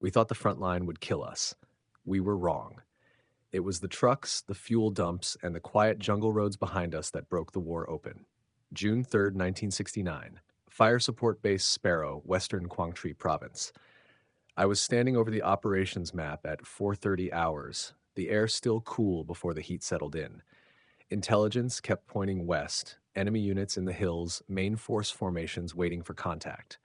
We thought the front line would kill us. We were wrong. It was the trucks, the fuel dumps, and the quiet jungle roads behind us that broke the war open. June 3rd, 1969. Fire Support Base Sparrow, Western Quảng Trị Province. I was standing over the operations map at 4:30 hours, the air still cool before the heat settled in. Intelligence kept pointing west, enemy units in the hills, main force formations waiting for contact.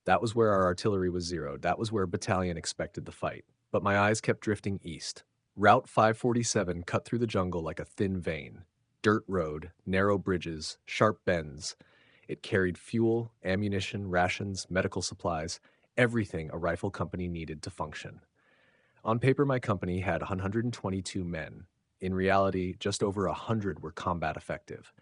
That was where our artillery was zeroed. That was where battalion expected the fight. But my eyes kept drifting east. Route 547 cut through the jungle like a thin vein. Dirt road, narrow bridges, sharp bends. It carried fuel, ammunition, rations, medical supplies, everything a rifle company needed to function. On paper, my company had 122 men. In reality, just over 100 were combat effective.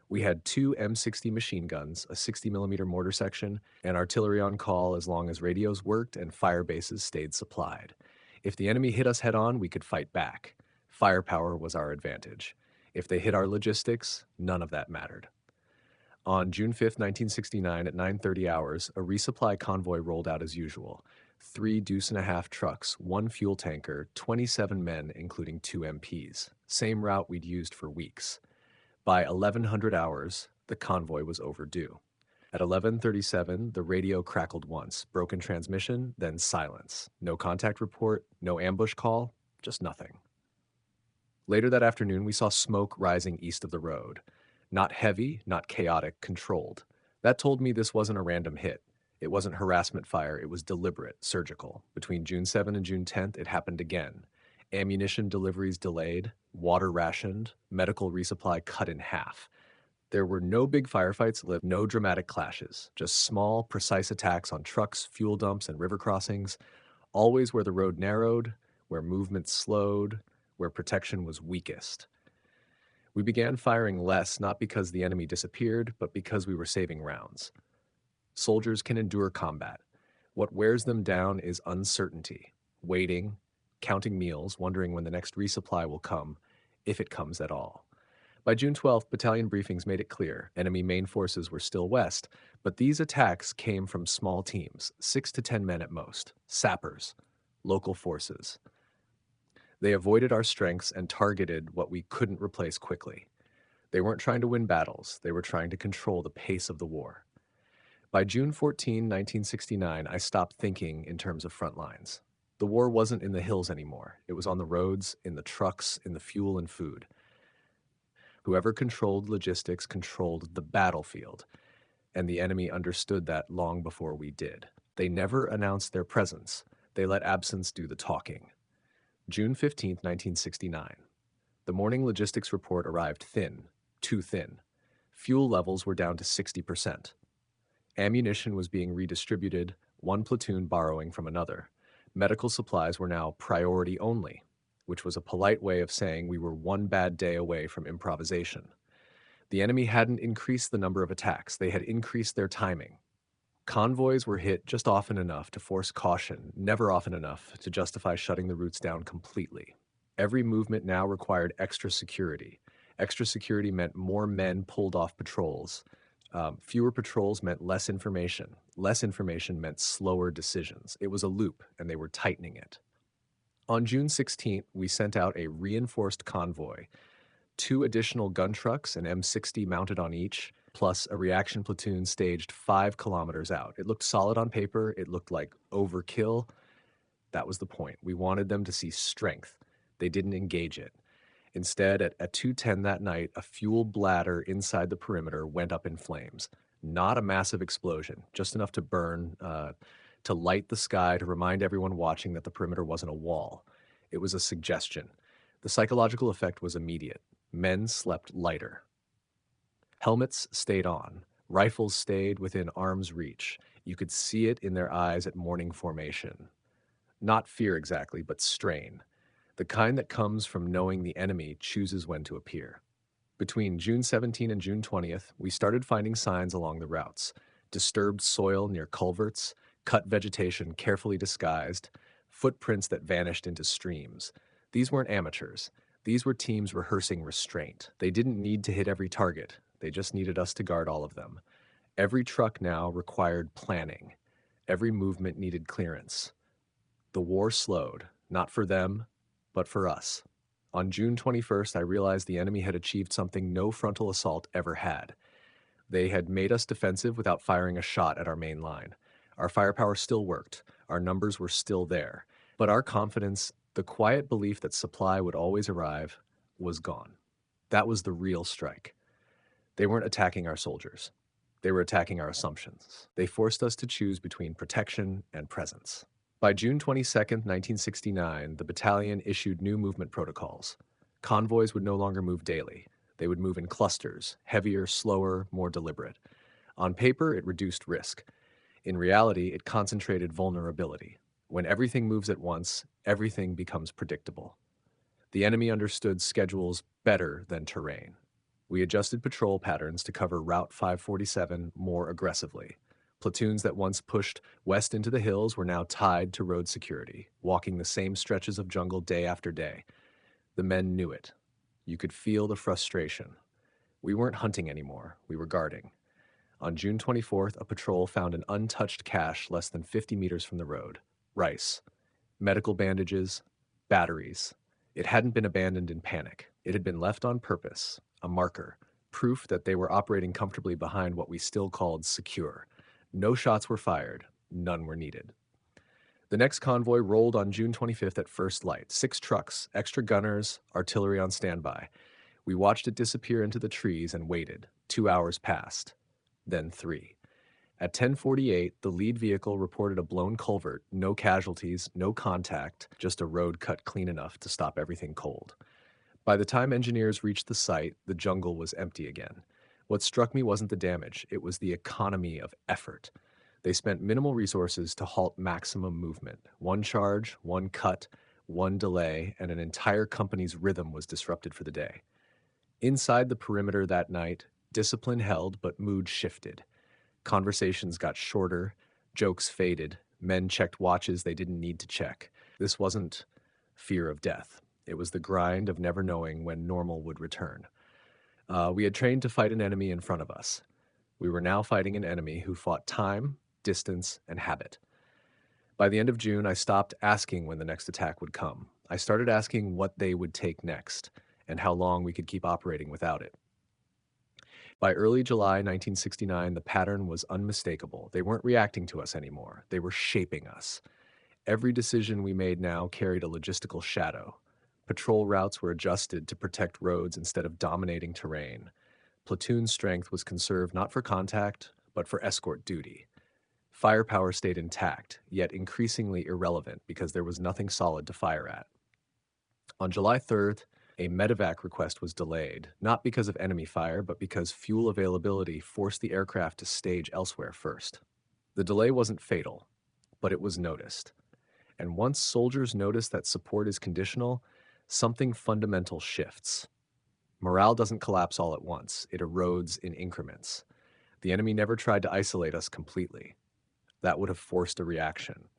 We had two M60 machine guns, a 60mm mortar section, and artillery on call as long as radios worked and fire bases stayed supplied. If the enemy hit us head on, we could fight back. Firepower was our advantage. If they hit our logistics, none of that mattered. On June 5th, 1969, at 9:30 hours, a resupply convoy rolled out as usual. 3 deuce-and-a-half trucks, 1 fuel tanker, 27 men, including 2 MPs. Same route we'd used for weeks. By 1100 hours, the convoy was overdue. At 11:37, the radio crackled once, broken transmission, then silence. No contact report, no ambush call, just nothing. Later that afternoon, we saw smoke rising east of the road. Not heavy, not chaotic, controlled. That told me this wasn't a random hit. It wasn't harassment fire, it was deliberate, surgical. Between June 7th and June 10th, it happened again. Ammunition deliveries delayed, water rationed, medical resupply cut in half. There were no big firefights, no dramatic clashes, just small, precise attacks on trucks, fuel dumps, and river crossings, always where the road narrowed, where movement slowed, where protection was weakest. We began firing less not because the enemy disappeared, but because we were saving rounds. Soldiers can endure combat. What wears them down is uncertainty, waiting, counting meals, wondering when the next resupply will come, if it comes at all. By June 12th, battalion briefings made it clear enemy main forces were still west, but these attacks came from small teams, 6 to 10 men at most, sappers, local forces. They avoided our strengths and targeted what we couldn't replace quickly. They weren't trying to win battles, they were trying to control the pace of the war. By June 14, 1969, I stopped thinking in terms of front lines. The war wasn't in the hills anymore. It was on the roads, in the trucks, in the fuel and food. Whoever controlled logistics controlled the battlefield, and the enemy understood that long before we did. They never announced their presence. They let absence do the talking. June 15, 1969. The morning logistics report arrived thin, too thin. Fuel levels were down to 60%. Ammunition was being redistributed, one platoon borrowing from another. Medical supplies were now priority only, which was a polite way of saying we were one bad day away from improvisation. The enemy hadn't increased the number of attacks, they had increased their timing. Convoys were hit just often enough to force caution, never often enough to justify shutting the routes down completely. Every movement now required extra security. Extra security meant more men pulled off patrols. Fewer patrols meant less information. Less information meant slower decisions. It was a loop, and they were tightening it. On June 16th, we sent out a reinforced convoy, 2 additional gun trucks, an M60 mounted on each, plus a reaction platoon staged 5 kilometers out. It looked solid on paper. It looked like overkill. That was the point. We wanted them to see strength. They didn't engage it. Instead, at 2:10 that night, a fuel bladder inside the perimeter went up in flames. Not a massive explosion, just enough to burn, to light the sky, to remind everyone watching that the perimeter wasn't a wall. It was a suggestion. The psychological effect was immediate. Men slept lighter. Helmets stayed on. Rifles stayed within arm's reach. You could see it in their eyes at morning formation. Not fear exactly, but strain. The kind that comes from knowing the enemy chooses when to appear. Between June 17 and June 20th, we started finding signs along the routes. Disturbed soil near culverts, cut vegetation carefully disguised, footprints that vanished into streams. These weren't amateurs. These were teams rehearsing restraint. They didn't need to hit every target. They just needed us to guard all of them. Every truck now required planning. Every movement needed clearance. The war slowed, not for them, but for us. On June 21st, I realized the enemy had achieved something no frontal assault ever had. They had made us defensive without firing a shot at our main line. Our firepower still worked, our numbers were still there, but our confidence, the quiet belief that supply would always arrive, was gone. That was the real strike. They weren't attacking our soldiers. They were attacking our assumptions. They forced us to choose between protection and presence. By June 22nd, 1969, the battalion issued new movement protocols. Convoys would no longer move daily. They would move in clusters, heavier, slower, more deliberate. On paper, it reduced risk. In reality, it concentrated vulnerability. When everything moves at once, everything becomes predictable. The enemy understood schedules better than terrain. We adjusted patrol patterns to cover Route 547 more aggressively. Platoons that once pushed west into the hills were now tied to road security, walking the same stretches of jungle day after day. The men knew it. You could feel the frustration. We weren't hunting anymore, we were guarding. On June 24th, a patrol found an untouched cache less than 50 meters from the road. Rice, medical bandages, batteries. It hadn't been abandoned in panic. It had been left on purpose, a marker, proof that they were operating comfortably behind what we still called secure. No shots were fired, none were needed. The next convoy rolled on June 25th at first light. 6 trucks, extra gunners, artillery on standby. We watched it disappear into the trees and waited. 2 hours passed. Then 3. At 10:48, the lead vehicle reported a blown culvert, no casualties, no contact, just a road cut clean enough to stop everything cold. By the time engineers reached the site, the jungle was empty again. What struck me wasn't the damage, it was the economy of effort. They spent minimal resources to halt maximum movement. One charge, one cut, one delay, and an entire company's rhythm was disrupted for the day. Inside the perimeter that night, discipline held, but mood shifted. Conversations got shorter, jokes faded, men checked watches they didn't need to check. This wasn't fear of death. It was the grind of never knowing when normal would return. We had trained to fight an enemy in front of us. We were now fighting an enemy who fought time, distance, and habit. By the end of June, I stopped asking when the next attack would come. I started asking what they would take next and how long we could keep operating without it. By early July 1969, the pattern was unmistakable. They weren't reacting to us anymore. They were shaping us. Every decision we made now carried a logistical shadow. Patrol routes were adjusted to protect roads instead of dominating terrain. Platoon strength was conserved not for contact, but for escort duty. Firepower stayed intact, yet increasingly irrelevant because there was nothing solid to fire at. On July 3rd, a medevac request was delayed, not because of enemy fire, but because fuel availability forced the aircraft to stage elsewhere first. The delay wasn't fatal, but it was noticed. And once soldiers notice that support is conditional, something fundamental shifts. Morale doesn't collapse all at once, it erodes in increments. The enemy never tried to isolate us completely. That would have forced a reaction.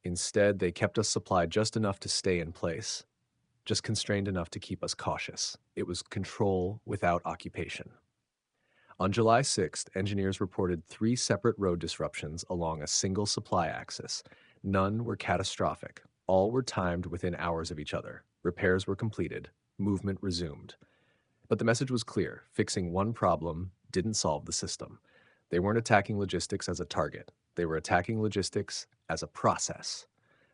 Instead, they kept us supplied just enough to stay in place, just constrained enough to keep us cautious. It was control without occupation. On July 6th, engineers reported 3 separate road disruptions along a single supply axis. None were catastrophic. All were timed within hours of each other. Repairs were completed. Movement resumed. But the message was clear. Fixing one problem didn't solve the system. They weren't attacking logistics as a target. They were attacking logistics as a process.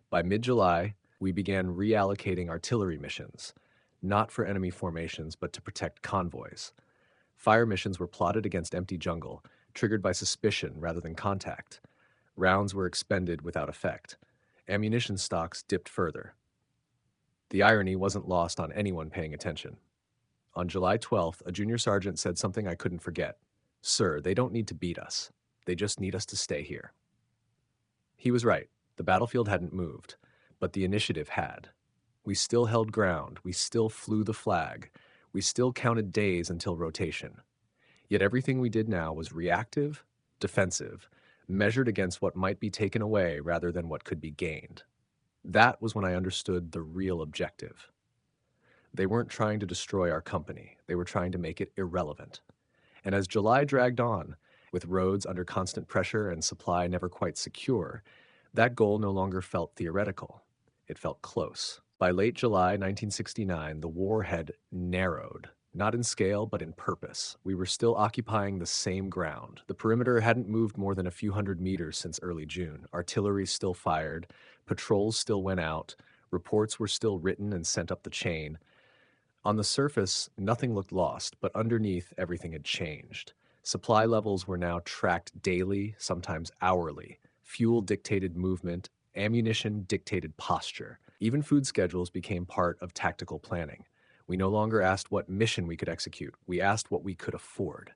By mid-July, we began reallocating artillery missions, not for enemy formations, but to protect convoys. Fire missions were plotted against empty jungle, triggered by suspicion rather than contact. Rounds were expended without effect. Ammunition stocks dipped further. The irony wasn't lost on anyone paying attention. On July 12th, a junior sergeant said something I couldn't forget. "Sir, they don't need to beat us. They just need us to stay here." He was right. The battlefield hadn't moved, but the initiative had. We still held ground. We still flew the flag. We still counted days until rotation. Yet everything we did now was reactive, defensive, measured against what might be taken away rather than what could be gained. That was when I understood the real objective. They weren't trying to destroy our company. They were trying to make it irrelevant. And as July dragged on, with roads under constant pressure and supply never quite secure, That goal no longer felt theoretical. It felt close. By late July 1969, the war had narrowed, not in scale, but in purpose. We were still occupying the same ground. The perimeter hadn't moved more than a few hundred meters since early June. Artillery still fired, patrols still went out, reports were still written and sent up the chain. On the surface, nothing looked lost, but underneath, everything had changed. Supply levels were now tracked daily, sometimes hourly. Fuel dictated movement, ammunition dictated posture. Even food schedules became part of tactical planning. We no longer asked what mission we could execute, we asked what we could afford.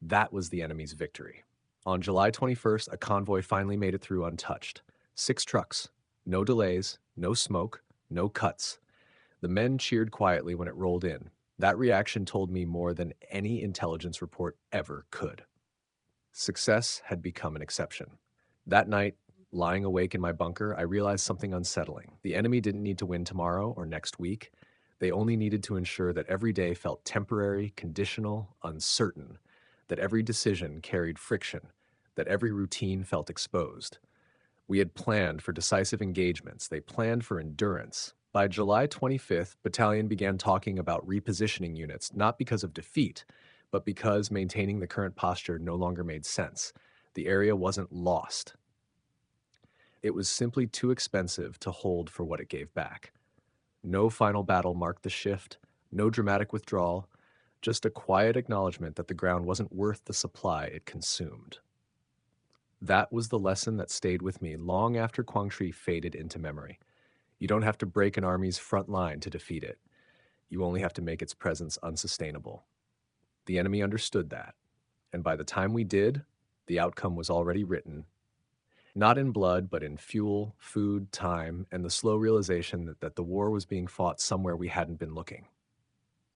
That was the enemy's victory. On July 21st, a convoy finally made it through untouched. 6 trucks. No delays, no smoke, no cuts. The men cheered quietly when it rolled in. That reaction told me more than any intelligence report ever could. Success had become an exception. That night, lying awake in my bunker, I realized something unsettling. The enemy didn't need to win tomorrow or next week. They only needed to ensure that every day felt temporary, conditional, uncertain, that every decision carried friction, that every routine felt exposed. We had planned for decisive engagements. They planned for endurance. By July 25th, Battalion began talking about repositioning units, not because of defeat, but because maintaining the current posture no longer made sense. The area wasn't lost. It was simply too expensive to hold for what it gave back. No final battle marked the shift, no dramatic withdrawal, just a quiet acknowledgement that the ground wasn't worth the supply it consumed. That was the lesson that stayed with me long after Quảng Trị faded into memory. You don't have to break an army's front line to defeat it. You only have to make its presence unsustainable. The enemy understood that, and by the time we did, the outcome was already written, not in blood, but in fuel, food, time, and the slow realization that the war was being fought somewhere we hadn't been looking.